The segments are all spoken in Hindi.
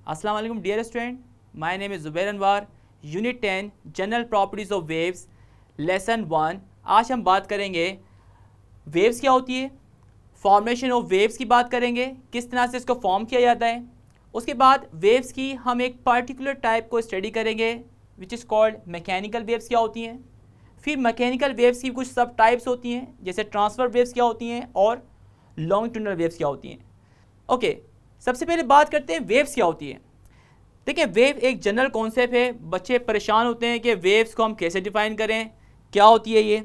अस्सलाम वालेकुम dear student, my name is Zubair Anwar. Unit 10 general properties of waves lesson 1। आज हम बात करेंगे वेव्स क्या होती है, फॉर्मेशन ऑफ वेव्स की बात करेंगे, किस तरह से इसको फॉर्म किया जाता है। उसके बाद वेव्स की हम एक पर्टिकुलर टाइप को स्टडी करेंगे which is called mechanical waves क्या होती हैं। फिर मैकेनिकल वेव्स की कुछ सब टाइप्स होती हैं, जैसे ट्रांसफ़र वेव्स क्या होती हैं और लॉन्गिट्यूडिनल वेव्स क्या होती हैं। ओके, सबसे पहले बात करते हैं वेव्स क्या होती है। देखिए, वेव एक जनरल कॉन्सेप्ट है। बच्चे परेशान होते हैं कि वेव्स को हम कैसे डिफ़ाइन करें, क्या होती है ये।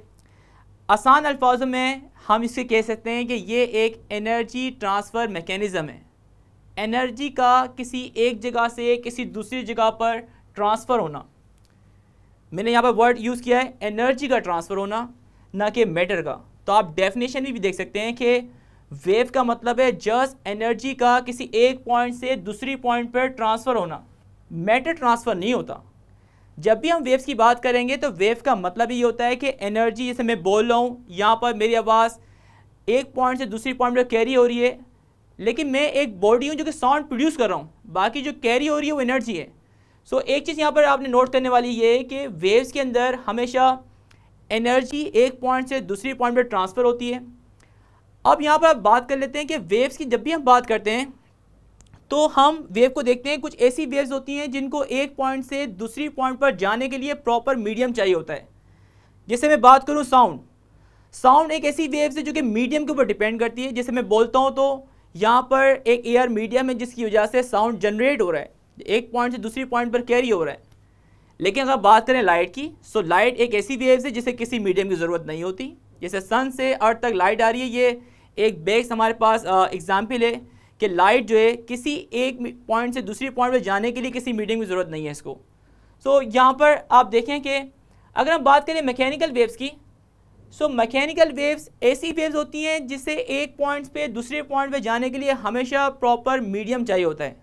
आसान अल्फाजों में हम इसे कह सकते हैं कि ये एक एनर्जी ट्रांसफ़र मैकेनिज़्म है। एनर्जी का किसी एक जगह से किसी दूसरी जगह पर ट्रांसफ़र होना। मैंने यहाँ पर वर्ड यूज़ किया है एनर्जी का ट्रांसफ़र होना, ना कि मैटर का। तो आप डेफिनेशन में भी देख सकते हैं कि वेव का मतलब है जस्ट एनर्जी का किसी एक पॉइंट से दूसरी पॉइंट पर ट्रांसफ़र होना, मैटर ट्रांसफ़र नहीं होता। जब भी हम वेव्स की बात करेंगे तो वेव का मतलब ये होता है कि एनर्जी, जैसे मैं बोल रहा हूँ, यहाँ पर मेरी आवाज़ एक पॉइंट से दूसरी पॉइंट पर कैरी हो रही है, लेकिन मैं एक बॉडी हूँ जो कि साउंड प्रोड्यूस कर रहा हूँ, बाकी जो कैरी हो रही है वो एनर्जी है। सो एक चीज़ यहाँ पर आपने नोट करने वाली ये है कि वेव्स के अंदर हमेशा एनर्जी एक पॉइंट से दूसरी पॉइंट पर ट्रांसफ़र होती है। अब यहाँ पर आप बात कर लेते हैं कि वेव्स की जब भी हम बात करते हैं तो हम वेव को देखते हैं, कुछ ऐसी वेव्स होती हैं जिनको एक पॉइंट से दूसरी पॉइंट पर जाने के लिए प्रॉपर मीडियम चाहिए होता है। जैसे मैं बात करूँ साउंड एक ऐसी वेव्स है जो कि मीडियम के ऊपर डिपेंड करती है। जैसे मैं बोलता हूँ तो यहाँ पर एक एयर मीडियम है जिसकी वजह से साउंड जनरेट हो रहा है, एक पॉइंट से दूसरी पॉइंट पर कैरी हो रहा है। लेकिन अगर बात करें लाइट की, सो लाइट एक ऐसी वेव्स है जिसे किसी मीडियम की ज़रूरत नहीं होती। जैसे सन से अर्थ तक लाइट आ रही है, ये एक बेस हमारे पास एग्जाम्पल है कि लाइट जो है किसी एक पॉइंट से दूसरी पॉइंट पर जाने के लिए किसी मीडियम की ज़रूरत नहीं है इसको। सो यहाँ पर आप देखें कि अगर हम बात करें मैकेनिकल वेव्स की, सो मैकेनिकल वेव्स ऐसी वेव्स होती हैं जिससे एक पॉइंट पे दूसरे पॉइंट पे जाने के लिए हमेशा प्रॉपर मीडियम चाहिए होता है।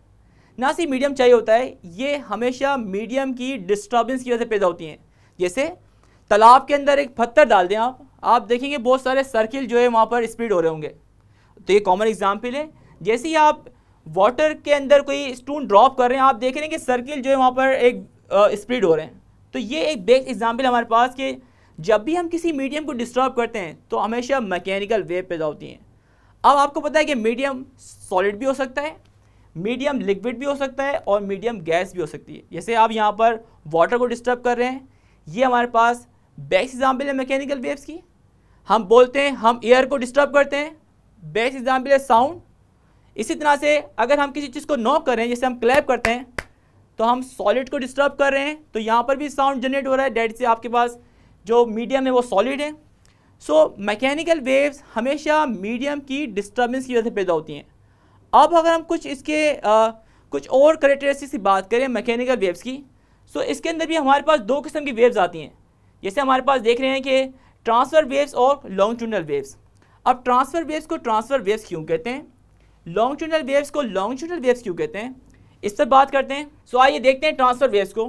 ना सिर्फ मीडियम चाहिए होता है, ये हमेशा मीडियम की डिस्टर्बेंस की वजह से पैदा होती हैं। जैसे तालाब के अंदर एक पत्थर डाल दें आप देखेंगे बहुत सारे सर्किल जो है वहाँ पर स्प्लिट हो रहे होंगे। तो ये कॉमन एग्जाम्पल है। जैसे ही आप वाटर के अंदर कोई स्टोन ड्रॉप कर रहे हैं, आप देख रहे हैं कि सर्किल जो है वहाँ पर एक स्प्लिट हो रहे हैं। तो ये एक बेस्ट एग्जाम्पल है हमारे पास कि जब भी हम किसी मीडियम को डिस्टर्ब करते हैं तो हमेशा मैकेनिकल वेव पैदा होती हैं। अब आपको पता है कि मीडियम सॉलिड भी हो सकता है, मीडियम लिक्विड भी हो सकता है और मीडियम गैस भी हो सकती है। जैसे आप यहाँ पर वाटर को डिस्टर्ब कर रहे हैं, ये हमारे पास बेस्ट एग्जाम्पल है मैकेनिकल वेव्स की। हम बोलते हैं हम एयर को डिस्टर्ब करते हैं, बेस्ट एग्जाम्पल है साउंड। इसी तरह से अगर हम किसी चीज़ को नॉक कर रहे हैं, जैसे हम क्लैप करते हैं, तो हम सॉलिड को डिस्टर्ब कर रहे हैं, तो यहाँ पर भी साउंड जनरेट हो रहा है। डेट से आपके पास जो मीडियम है वो सॉलिड है। सो मैकेनिकल वेव्स हमेशा मीडियम की डिस्टर्बेंस की वजह से पैदा होती हैं। अब अगर हम कुछ इसके कुछ और करेक्टरिस्टिक्स की बात करें मैकेनिकल वेव्स की, सो इसके अंदर भी हमारे पास दो किस्म की वेव्स आती हैं। जैसे हमारे पास देख रहे हैं कि ट्रांसफ़र वेव्स और लॉन्गिट्यूडिनल वेव्स। अब ट्रांसफ़र वेव्स को ट्रांसफ़र वेव्स क्यों कहते हैं, लॉन्गिट्यूडिनल वेव्स को लॉन्गिट्यूडिनल वेव्स क्यों कहते हैं, इस पर बात करते हैं। सो आइए देखते हैं ट्रांसफ़र वेव्स को।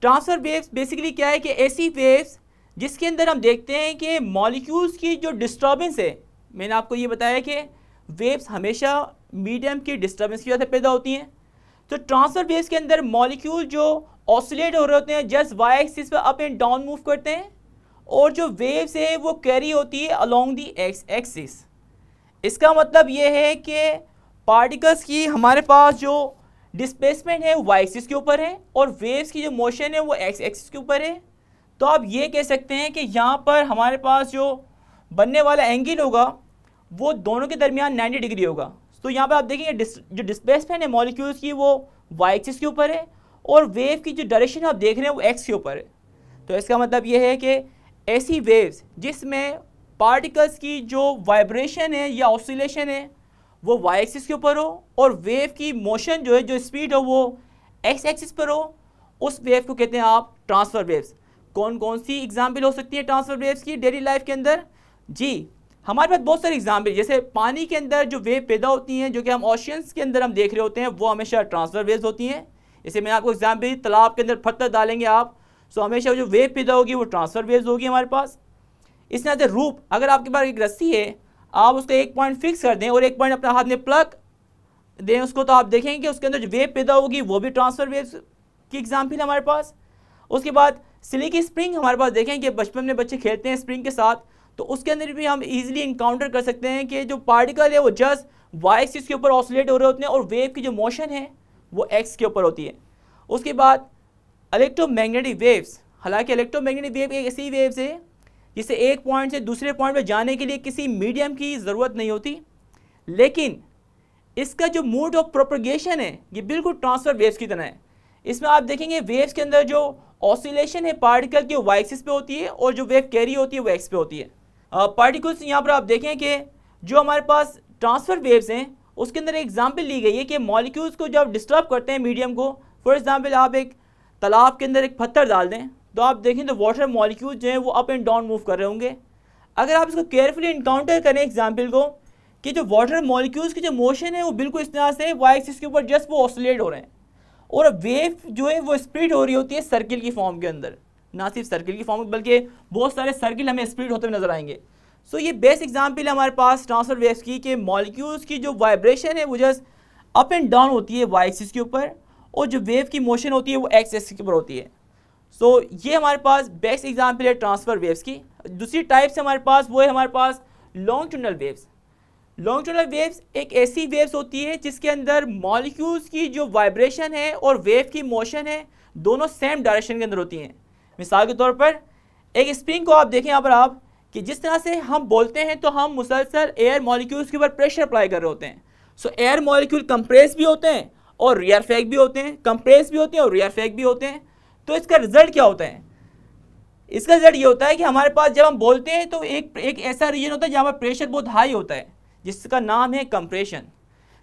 ट्रांसफ़र वेव्स बेसिकली क्या है कि ऐसी वेव्स जिसके अंदर हम देखते हैं कि मॉलिक्यूल्स की जो डिस्टर्बेंस है, मैंने आपको ये बताया कि वेव्स हमेशा मीडियम की डिस्टर्बेंस की वजह से पैदा होती हैं। तो ट्रांसफ़र वेव्स के अंदर मॉलिक्यूल जो ऑसिलेट हो रहे होते हैं, जस्ट वाई एक्सिस पर अप एंड डाउन मूव करते हैं, और जो वेव्स है वो कैरी होती है अलोंग दी एक्स एक्सिस। इसका मतलब ये है कि पार्टिकल्स की हमारे पास जो डिस्प्लेसमेंट है वो वाई एक्सिस के ऊपर है और वेव्स की जो मोशन है वो एक्स एक्सिस के ऊपर है। तो आप ये कह सकते हैं कि यहाँ पर हमारे पास जो बनने वाला एंगल होगा वो दोनों के दरमियान 90 डिग्री होगा। तो यहाँ पर आप देखेंगे जो डिस्प्लेसमेंट है मॉलिक्यूल्स की वो वाई एक्सिस के ऊपर है और वेव की जो डायरेक्शन आप देख रहे हैं वो एक्स के ऊपर है। तो इसका मतलब ये है कि ऐसी वेव्स जिसमें पार्टिकल्स की जो वाइब्रेशन है या ऑसिलेशन है वो वाई एक्सिस के ऊपर हो और वेव की मोशन जो है, जो स्पीड हो, वो एक्स एक्सिस पर हो, उस वेव को कहते हैं आप ट्रांसफ़र वेव्स। कौन कौन सी एग्जाम्पल हो सकती है ट्रांसफ़र वेव्स की डेली लाइफ के अंदर? जी, हमारे पास बहुत सारे एग्जाम्पल, जैसे पानी के अंदर जो वेव पैदा होती हैं जो कि हम ओशियंस के अंदर हम देख रहे होते हैं, वो हमेशा ट्रांसफ़र वेव्स होती हैं। जैसे मैं आपको एग्जाम्पल दी, तालाब के अंदर पत्थर डालेंगे आप, सो हमेशा जो वेव पैदा होगी वो ट्रांसफ़र वेव्स होगी हमारे पास। इस तरह से रूप, अगर आपके पास एक रस्सी है, आप उसको एक पॉइंट फिक्स कर दें और एक पॉइंट अपने हाथ में प्लग दें उसको तो आप देखेंगे कि उसके अंदर जो वेव पैदा होगी वो भी ट्रांसफर वेव्स की एग्जाम्पल है हमारे पास। उसके बाद सिलिकी स्प्रिंग हमारे पास देखें कि बचपन में बच्चे खेलते हैं स्प्रिंग के साथ, तो उसके अंदर भी हम इजीली इनकाउंटर कर सकते हैं कि जो पार्टिकल है वो जस्ट वाई एक्सिस के ऊपर ऑसिलेट हो रहे होते हैं और वेव की जो मोशन है वो एक्स के ऊपर होती है। उसके बाद इलेक्ट्रोमैग्नेटिक वेव्स, हालांकि इलेक्ट्रोमैग्नेटिक वेव एक ऐसी वेव्स है जिसे एक पॉइंट से दूसरे पॉइंट पर जाने के लिए किसी मीडियम की ज़रूरत नहीं होती, लेकिन इसका जो मोड ऑफ प्रोपगेशन है ये बिल्कुल ट्रांसफर वेव्स की तरह है। इसमें आप देखेंगे वेव्स के अंदर जो ऑसिलेशन है पार्टिकल की वाई एक्सिस पे होती है और जो वेव कैरी होती है वो एक्स पे होती है। पार्टिकल्स यहाँ पर आप देखें कि जो हमारे पास ट्रांसफर वेव्स हैं उसके अंदर एक एग्जांपल ली गई है कि मॉलिक्यूल्स को जब डिस्टर्ब करते हैं मीडियम को, फॉर एग्जांपल आप एक तालाब के अंदर एक पत्थर डाल दें तो आप देखें तो वाटर मॉलिक्यूल्स जो हैं वो अप एंड डाउन मूव कर रहे होंगे। अगर आप इसको केयरफुली इनकाउंटर करें एग्जाम्पल को कि जो वाटर मॉलिक्यूल्स की जो मोशन है वो बिल्कुल इस तरह से वाई एक्सिस के ऊपर जस्ट वो ऑसिलेट हो रहे हैं और वेव जो है वो स्प्लिट हो रही होती है सर्किल की फॉर्म के अंदर, ना सिर्फ सर्किल की फॉर्म बल्कि बहुत सारे सर्किल हमें स्प्लिट होते हुए नजर आएंगे। सो ये बेस्ट एग्जाम्पल है हमारे पास ट्रांसफर वेव्स की कि मॉलिक्यूल्स की जो वाइब्रेशन है वो जस्ट अप एंड डाउन होती है वाई एक्सिस के ऊपर और जो वेव की मोशन होती है वो एक्स एक्सिस के ऊपर होती है। सो ये हमारे पास बेस्ट एग्जाम्पल है ट्रांसफर वेव्स की। दूसरी टाइप्स हमारे पास वो है हमारे पास लॉन्गिट्यूडनल वेव्स। लॉन्गिट्यूडनल वेव्स एक ऐसी वेव्स होती है जिसके अंदर मॉलिक्यूल्स की जो वाइब्रेशन है और वेव की मोशन है दोनों सेम डायरेक्शन के अंदर होती हैं। मिसाल के तौर पर एक स्प्रिंग को आप देखें यहाँ पर आप कि जिस तरह से हम बोलते हैं तो हम मुसलसल एयर मॉलिक्यूल्स के ऊपर प्रेशर अप्लाई कर रहे होते हैं। सो एयर मॉलिक्यूल कंप्रेस भी होते हैं और रियरफेक्ट भी होते हैं, कंप्रेस भी होते हैं और रियरफेक्ट भी होते हैं। तो इसका रिजल्ट क्या होता है? इसका रिजल्ट ये होता है कि हमारे पास जब हम बोलते हैं तो एक ऐसा रीजन होता है जहाँ पर प्रेशर बहुत हाई होता है जिसका नाम है कंप्रेशन।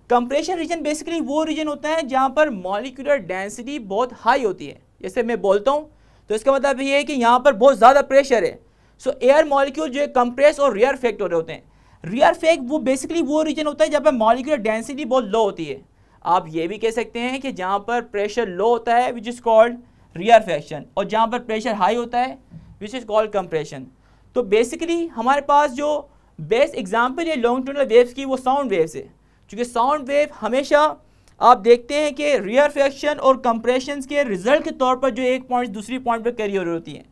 कंप्रेशन रीजन बेसिकली वो रीजन होता है जहाँ पर मॉलिक्यूलर डेंसिटी बहुत हाई होती है। जैसे मैं बोलता हूँ तो इसका मतलब ये है कि यहाँ पर बहुत ज़्यादा प्रेशर है। सो एयर मॉलिक्यूल जो है कंप्रेस और रियरफेक्ट हो रहे होते हैं। रियरफेक्ट वो बेसिकली वो रीजन होता है जहाँ पर मॉलिक्यूलर डेंसिटी बहुत लो होती है। आप ये भी कह सकते हैं कि जहाँ पर प्रेशर लो होता है विच इज़ कॉल्ड रियरफेक्शन और जहाँ पर प्रेशर हाई होता है विच इज़ कॉल्ड कंप्रेशन। तो बेसिकली हमारे पास जो बेस्ट एग्जाम्पल है लॉन्गिट्यूडनल वेव्स की वो साउंड वेव्स है, क्योंकि साउंड वेव हमेशा आप देखते हैं कि रियरफेक्शन और कंप्रेशन के रिजल्ट के तौर पर जो एक पॉइंट दूसरी पॉइंट पर कैरी हो रही होती हैं।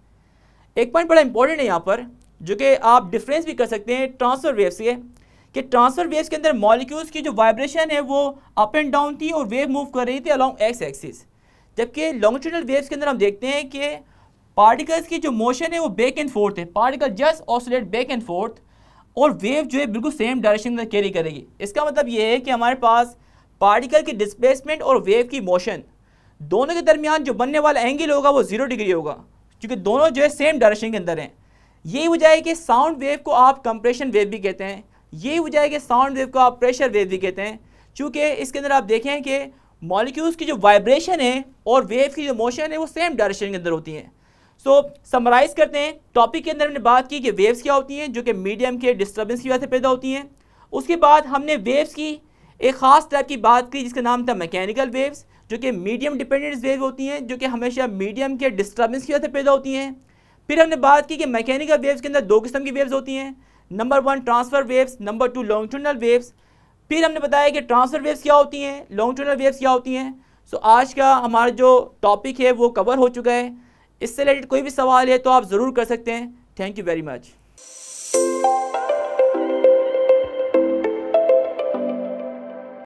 एक पॉइंट बड़ा इंपॉर्टेंट है यहाँ पर जो कि आप डिफरेंस भी कर सकते हैं ट्रांसफर वेव्स के, कि ट्रांसफर वेव्स के अंदर मॉलिक्यूल्स की जो वाइब्रेशन है वो अप एंड डाउन थी और वेव मूव कर रही थी अलॉन्ग एक्स एक्सिस, जबकि लॉन्गिट्यूडनल वेव्स के अंदर हम देखते हैं कि पार्टिकल्स की जो मोशन है वो बैक एंड फोर्थ है। Particle just oscillate back and fourth और वेव जो है बिल्कुल सेम डायरेक्शन में कैरी करेगी। इसका मतलब ये है कि हमारे पास पार्टिकल की डिस्प्लेसमेंट और वेव की मोशन दोनों के दरमियान जो बनने वाला एंगल होगा वो 0 डिग्री होगा, क्योंकि दोनों जो है सेम डायरेक्शन के अंदर हैं। यही वजह है कि साउंड वेव को आप कंप्रेशन वेव भी कहते हैं, यही वजह है कि साउंड वेव को आप प्रेशर वेव भी कहते हैं, चूँकि इसके अंदर आप देखें कि मॉलिक्यूल्स की जो वाइब्रेशन है और वेव की जो मोशन है वो सेम डायरेक्शन के अंदर होती हैं। सो समराइज़ करते हैं, टॉपिक के अंदर हमने बात की कि वेव्स क्या होती हैं जो कि मीडियम के डिस्टर्बेंस की वजह से पैदा होती हैं। उसके बाद हमने वेव्स की एक ख़ास टाइप की बात की जिसका नाम था मैकेनिकल वेव्स, जो कि मीडियम डिपेंडेंट वेव होती हैं जो कि हमेशा मीडियम के डिस्टर्बेंस की वजह से पैदा होती हैं। फिर हमने बात की कि मैकेनिकल वेव्स के अंदर 2 किस्म की वेव्स होती हैं, number 1 transfer waves, number 2 longitudinal waves. फिर हमने बताया कि ट्रांसफर वेव्स क्या होती हैं, लॉन्गिट्यूडनल वेव्स क्या होती हैं। सो आज का हमारा जो टॉपिक है वो कवर हो चुका है। इससे रिलेटेड कोई भी सवाल है तो आप ज़रूर कर सकते हैं। Thank you very much.